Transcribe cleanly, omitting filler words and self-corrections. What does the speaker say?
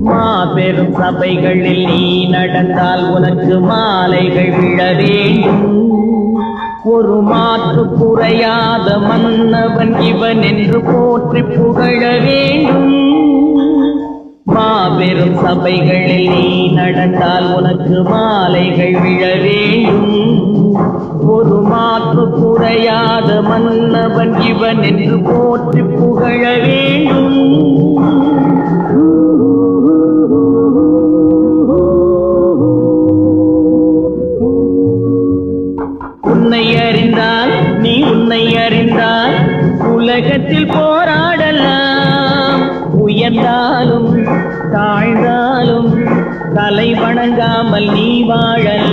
மாபெரும் சபைகளில் நீ நடந்தால் உனக்கு மாலைகள் விழ வேண்டும். ஒரு மாற்று குறையாத மன்னவன் இவன் என்று போற்றி புகழ வேண்டும். மாபெரும் சபைகளில் நீ நடந்தால் உனக்கு மாலைகள் விழ வேண்டும். ஒரு மாற்று குறையாத மன்னவன் இவன் என்று போற்றி புகழ வேண்டும். உன்னை அறிந்தால் நீ உன்னை அறிந்தால் உலகத்தில் போராடலாம். உயர்ந்தாலும் தாழ்ந்தாலும் தலை வணங்காமல் நீ வாழலாம்.